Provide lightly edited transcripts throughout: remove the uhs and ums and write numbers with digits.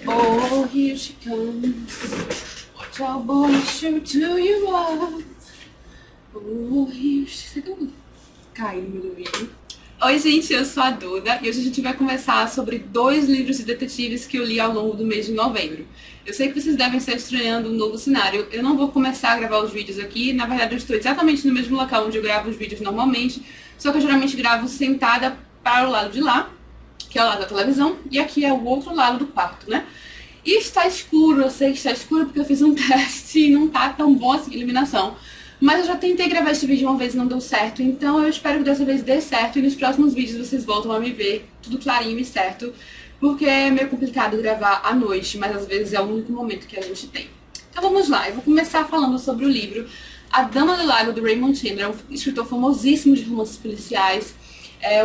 Oh, here she comes. What y'all boys sure do you love? Oh, here she comes. Cai no meu vídeo. Oi, gente, eu sou a Duda e hoje a gente vai conversar sobre 2 livros de detetives que eu li ao longo do mês de novembro. Eu sei que vocês devem estar estranhando um novo cenário. Eu não vou começar a gravar os vídeos aqui. Na verdade, eu estou exatamente no mesmo local onde eu gravo os vídeos normalmente, só que eu geralmente gravo sentada para o lado de lá, que é o lado da televisão, e aqui é o outro lado do quarto, né? E está escuro, eu sei que está escuro porque eu fiz um teste e não tá tão bom assim a iluminação. Mas eu já tentei gravar este vídeo uma vez e não deu certo, então eu espero que dessa vez dê certo e nos próximos vídeos vocês voltam a me ver tudo clarinho e certo, porque é meio complicado gravar à noite, mas às vezes é o único momento que a gente tem. Então vamos lá, eu vou começar falando sobre o livro A Dama do Lago, do Raymond Chandler, um escritor famosíssimo de romances policiais.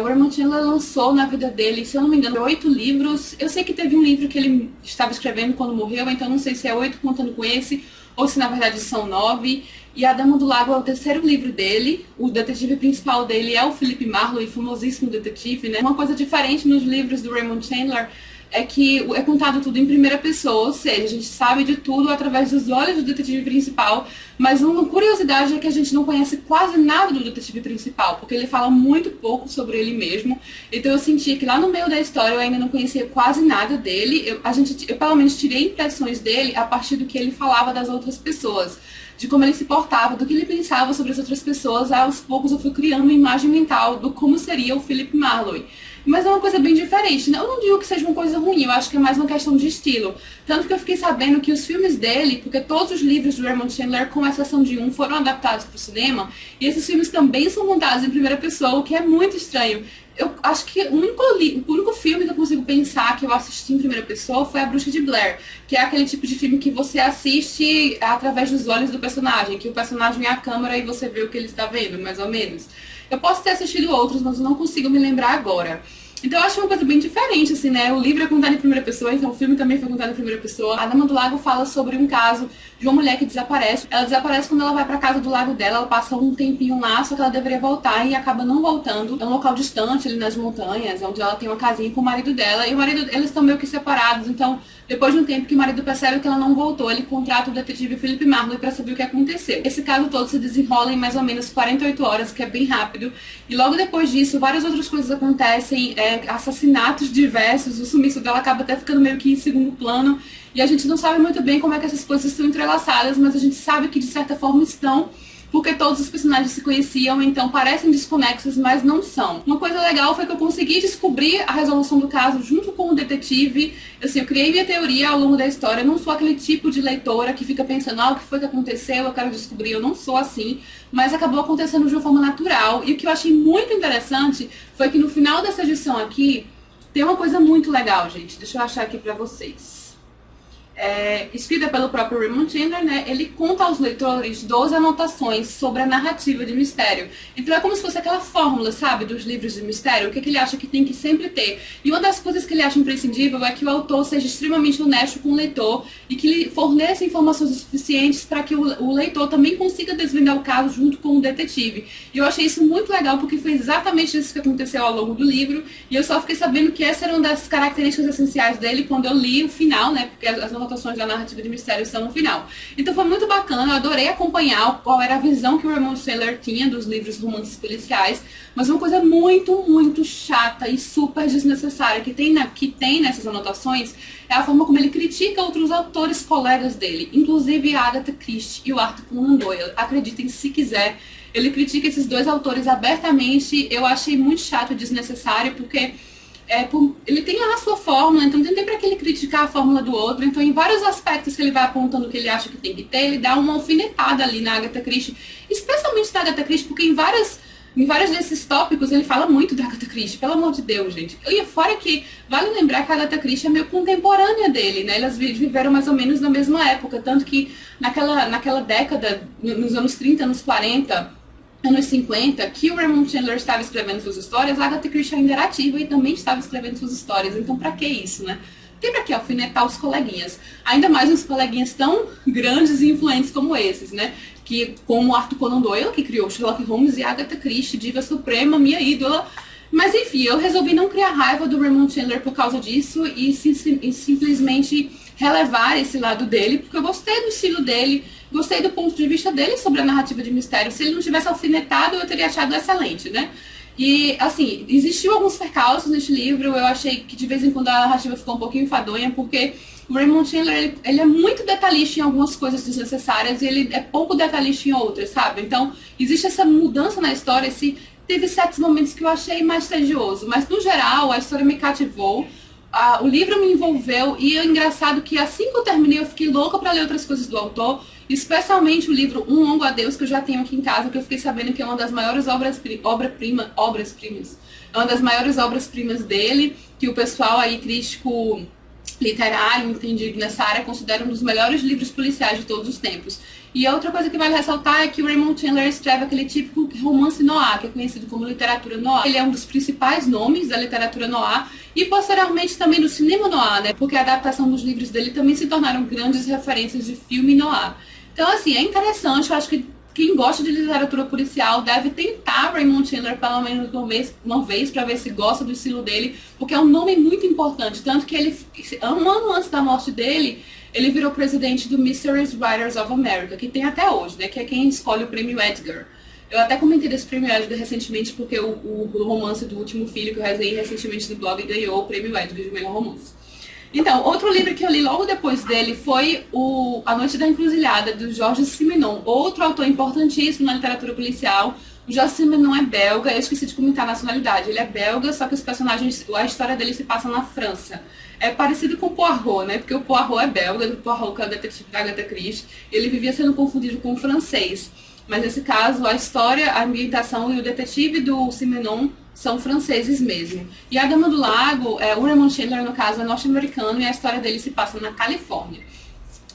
O Raymond Chandler lançou na vida dele, se eu não me engano, 8 livros. Eu sei que teve um livro que ele estava escrevendo quando morreu, então não sei se é 8 contando com esse, ou se na verdade são 9. E A Dama do Lago é o terceiro livro dele. O detetive principal dele é o Philip Marlowe, famosíssimo detetive, né? Uma coisa diferente nos livros do Raymond Chandler é que é contado tudo em primeira pessoa, ou seja, a gente sabe de tudo através dos olhos do detetive principal, mas uma curiosidade é que a gente não conhece quase nada do detetive principal, porque ele fala muito pouco sobre ele mesmo. Então eu senti que lá no meio da história eu ainda não conhecia quase nada dele. Eu pelo menos tirei impressões dele a partir do que ele falava das outras pessoas, de como ele se portava, do que ele pensava sobre as outras pessoas. Aos poucos eu fui criando uma imagem mental do como seria o Philip Marlowe. Mas é uma coisa bem diferente, né? Eu não digo que seja uma coisa ruim, eu acho que é mais uma questão de estilo. Tanto que eu fiquei sabendo que os filmes dele, porque todos os livros do Raymond Chandler, com exceção de um, foram adaptados para o cinema, e esses filmes também são contados em primeira pessoa, o que é muito estranho. Eu acho que o único filme que eu consigo pensar que eu assisti em primeira pessoa foi A Bruxa de Blair, que é aquele tipo de filme que você assiste através dos olhos do personagem, que o personagem é a câmera e você vê o que ele está vendo, mais ou menos. Eu posso ter assistido outros, mas eu não consigo me lembrar agora. Então eu acho uma coisa bem diferente, assim, né? O livro é contado em primeira pessoa, então o filme também foi contado em primeira pessoa. A Dama do Lago fala sobre um caso de uma mulher que desaparece. Ela desaparece quando ela vai pra casa do lago dela, ela passa um tempinho lá, só que ela deveria voltar e acaba não voltando. É um local distante, ali nas montanhas, onde ela tem uma casinha com o marido dela, e o marido, eles estão meio que separados, então depois de um tempo que o marido percebe que ela não voltou, ele contrata o detetive Philip Marlowe para saber o que aconteceu. Esse caso todo se desenrola em mais ou menos 48 horas, que é bem rápido. E logo depois disso, várias outras coisas acontecem, assassinatos diversos, o sumiço dela acaba até ficando meio que em segundo plano. E a gente não sabe muito bem como é que essas coisas estão entrelaçadas, mas a gente sabe que de certa forma estão, porque todos os personagens se conheciam, então parecem desconexos, mas não são. Uma coisa legal foi que eu consegui descobrir a resolução do caso junto com o detetive. Assim, eu criei minha teoria ao longo da história. Eu não sou aquele tipo de leitora que fica pensando, o que foi que aconteceu, eu quero descobrir. Eu não sou assim, mas acabou acontecendo de uma forma natural. E o que eu achei muito interessante foi que no final dessa edição aqui, tem uma coisa muito legal, gente. Deixa eu achar aqui pra vocês. Escrita pelo próprio Raymond Chandler, né? Ele conta aos leitores 12 anotações sobre a narrativa de mistério. Então é como se fosse aquela fórmula, sabe, dos livros de mistério, o que ele acha que tem que sempre ter. E uma das coisas que ele acha imprescindível é que o autor seja extremamente honesto com o leitor e que lhe forneça informações suficientes para que o leitor também consiga desvendar o caso junto com o detetive. E eu achei isso muito legal porque foi exatamente isso que aconteceu ao longo do livro, e eu só fiquei sabendo que essa era uma das características essenciais dele quando eu li o final, né? Porque as anotações da narrativa de mistério são no final. Então foi muito bacana, eu adorei acompanhar qual era a visão que o Raymond Chandler tinha dos livros romances policiais, mas uma coisa muito, muito chata e super desnecessária que tem nessas anotações é a forma como ele critica outros autores colegas dele, inclusive a Agatha Christie e o Arthur Conan Doyle. Acreditem se quiser, ele critica esses 2 autores abertamente. Eu achei muito chato e desnecessário, porque ele tem lá a sua fórmula, então não tem pra que ele criticar a fórmula do outro. Então em vários aspectos que ele vai apontando o que ele acha que tem que ter, ele dá uma alfinetada ali na Agatha Christie, especialmente da Agatha Christie, porque em vários desses tópicos ele fala muito da Agatha Christie, pelo amor de Deus, gente. E fora que vale lembrar que a Agatha Christie é meio contemporânea dele, né? Elas viveram mais ou menos na mesma época, tanto que naquela década, nos anos 30, anos 40, anos 50, que o Raymond Chandler estava escrevendo suas histórias, a Agatha Christie ainda era ativa e também estava escrevendo suas histórias. Então pra que isso, né? Tem pra que alfinetar os coleguinhas. Ainda mais uns coleguinhas tão grandes e influentes como esses, né? Como Arthur Conan Doyle, que criou Sherlock Holmes, e Agatha Christie, diva suprema, minha ídola. Mas enfim, eu resolvi não criar raiva do Raymond Chandler por causa disso e simplesmente relevar esse lado dele, porque eu gostei do estilo dele, gostei do ponto de vista dele sobre a narrativa de mistério. Se ele não tivesse alfinetado, eu teria achado excelente, né? E, assim, existiu alguns percalços neste livro, eu achei que de vez em quando a narrativa ficou um pouquinho enfadonha, porque o Raymond Chandler, ele é muito detalhista em algumas coisas desnecessárias e ele é pouco detalhista em outras, sabe? Então, existe essa mudança na história, teve certos momentos que eu achei mais tedioso, mas no geral a história me cativou, o livro me envolveu e é engraçado que assim que eu terminei eu fiquei louca para ler outras coisas do autor, especialmente o livro Um Longo Adeus, que eu já tenho aqui em casa, que eu fiquei sabendo que é uma das maiores obras-primas, é uma das maiores obras-primas dele, que o pessoal aí crítico literário, entendido nessa área, considera um dos melhores livros policiais de todos os tempos. E outra coisa que vale ressaltar é que o Raymond Chandler escreve aquele típico romance noir, que é conhecido como literatura noir. Ele é um dos principais nomes da literatura noir e posteriormente também do cinema noir, né? Porque a adaptação dos livros dele também se tornaram grandes referências de filme noir. Então, assim, é interessante, eu acho que quem gosta de literatura policial deve tentar Raymond Chandler pelo menos uma vez para ver se gosta do estilo dele, porque é um nome muito importante, tanto que ele, um ano antes da morte dele, ele virou presidente do Mystery Writers of America, que tem até hoje, né, que é quem escolhe o prêmio Edgar. Eu até comentei desse prêmio Edgar recentemente, porque o romance do Último Filho, que eu resenhei recentemente no blog, ganhou o prêmio Edgar de melhor romance. Então, outro livro que eu li logo depois dele foi A Noite da Encruzilhada, do Georges Simenon, outro autor importantíssimo na literatura policial. O Georges Simenon é belga, eu esqueci de comentar a nacionalidade, ele é belga, só que os personagens, a história dele se passa na França. É parecido com o Poirot, né? Porque o Poirot é belga, o Poirot que é o detetive da Agatha Christie, ele vivia sendo confundido com o francês. Mas nesse caso, a história, a ambientação e o detetive do Simenon são franceses mesmo. E A Dama do Lago, o Raymond Chandler, no caso, é norte-americano e a história dele se passa na Califórnia.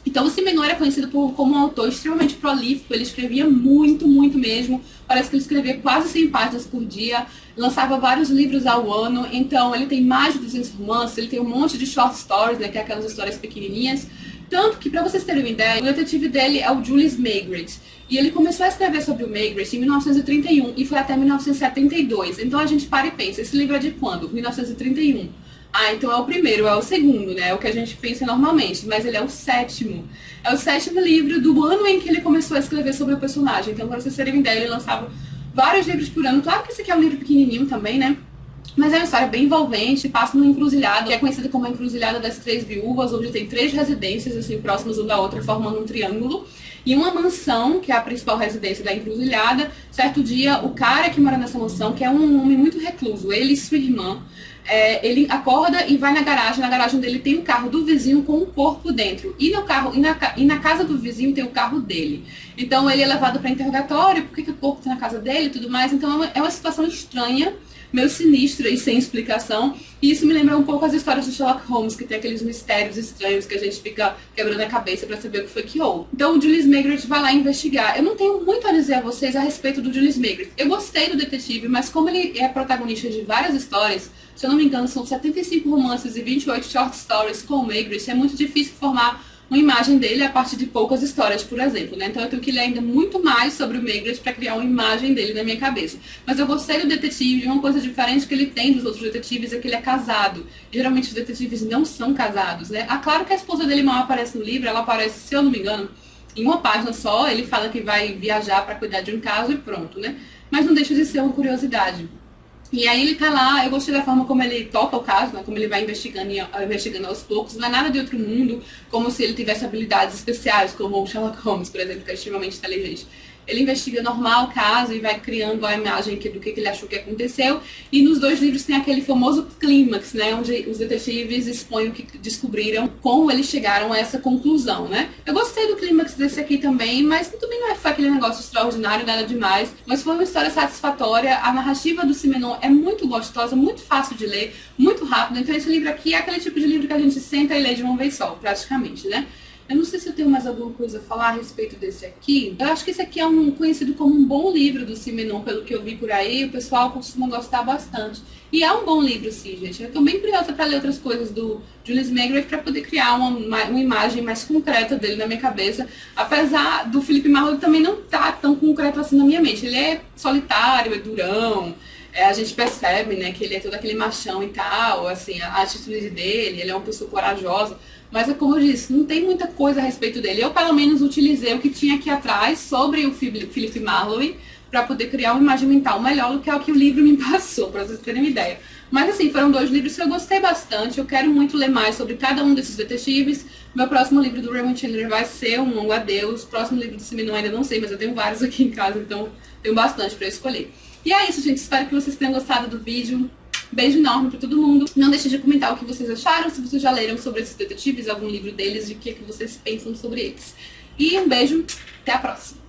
Então o Simenon era conhecido como um autor extremamente prolífico, ele escrevia muito, muito mesmo. Parece que ele escrevia quase 100 páginas por dia, lançava vários livros ao ano, então ele tem mais de 200 romances, ele tem um monte de short stories, né, que é aquelas histórias pequenininhas. Tanto que, para vocês terem uma ideia, o detetive dele é o Julius Maigret. E ele começou a escrever sobre o Maigret em 1931 e foi até 1972. Então a gente para e pensa, esse livro é de quando? 1931. Ah, então é o primeiro, é o segundo, né? É o que a gente pensa normalmente, mas ele é o sétimo. É o sétimo livro do ano em que ele começou a escrever sobre o personagem. Então, para vocês terem uma ideia, ele lançava vários livros por ano. Claro que esse aqui é um livro pequenininho também, né? Mas é uma história bem envolvente, passa numa encruzilhada, que é conhecida como a Encruzilhada das Três Viúvas, onde tem 3 residências, assim, próximas uma da outra, formando um triângulo. E uma mansão, que é a principal residência da encruzilhada. Certo dia, o cara que mora nessa mansão, que é um homem muito recluso, ele e sua irmã, ele acorda e vai na garagem dele tem o carro do vizinho com um corpo dentro, e na casa do vizinho tem o carro dele. Então ele é levado para interrogatório, por que o corpo está na casa dele e tudo mais. Então é uma situação estranha, meio sinistra e sem explicação. E isso me lembra um pouco as histórias do Sherlock Holmes, que tem aqueles mistérios estranhos que a gente fica quebrando a cabeça para saber o que foi que houve. Então o Julius Maigret vai lá investigar. Eu não tenho muito a dizer a vocês a respeito do Julius Maigret. Eu gostei do detetive, mas como ele é protagonista de várias histórias, se eu não me engano são 75 romances e 28 short stories com o Maigret, é muito difícil formar uma imagem dele a partir de poucas histórias, por exemplo, né? Então eu tenho que ler ainda muito mais sobre o Maigret para criar uma imagem dele na minha cabeça. Mas eu gostei do detetive, uma coisa diferente que ele tem dos outros detetives é que ele é casado. Geralmente os detetives não são casados, né? Ah, claro que a esposa dele mal aparece no livro, ela aparece, se eu não me engano, em uma página só, ele fala que vai viajar para cuidar de um caso e pronto, né? Mas não deixa de ser uma curiosidade. E aí ele tá lá, eu gostei da forma como ele toca o caso, né, como ele vai investigando aos poucos, não é nada de outro mundo, como se ele tivesse habilidades especiais, como o Sherlock Holmes, por exemplo, que é extremamente inteligente. Ele investiga normal o caso e vai criando a imagem do que ele achou que aconteceu. E nos 2 livros tem aquele famoso clímax, né, onde os detetives expõem o que descobriram, como eles chegaram a essa conclusão, né. Eu gostei do clímax desse aqui também, mas também não foi aquele negócio extraordinário, nada demais. Mas foi uma história satisfatória. A narrativa do Simenon é muito gostosa, muito fácil de ler, muito rápido. Então esse livro aqui é aquele tipo de livro que a gente senta e lê de uma vez só, praticamente, né. Eu não sei se eu tenho mais alguma coisa a falar a respeito desse aqui. Eu acho que esse aqui é conhecido como um bom livro do Simenon, pelo que eu vi por aí. O pessoal costuma gostar bastante. E é um bom livro, sim, gente. Eu estou bem curiosa para ler outras coisas do Julius Maigret para poder criar uma imagem mais concreta dele na minha cabeça. Apesar do Philip Marlowe também não tá tão concreto assim na minha mente. Ele é solitário, é durão. a gente percebe, né, que ele é todo aquele machão e tal, assim, a atitude dele, ele é uma pessoa corajosa, mas é como eu disse, não tem muita coisa a respeito dele. Eu, pelo menos, utilizei o que tinha aqui atrás sobre o Philip Marlowe para poder criar uma imagem mental melhor do que o que o livro me passou, para vocês terem uma ideia. Mas, assim, foram 2 livros que eu gostei bastante, eu quero muito ler mais sobre cada um desses detetives. Meu próximo livro do Raymond Chandler vai ser Um Longo Adeus, o próximo livro do Simenon ainda não sei, mas eu tenho vários aqui em casa, então tenho bastante para escolher. E é isso, gente. Espero que vocês tenham gostado do vídeo. Beijo enorme pra todo mundo. Não deixe de comentar o que vocês acharam, se vocês já leram sobre esses detetives, algum livro deles, de que vocês pensam sobre eles. E um beijo, até a próxima.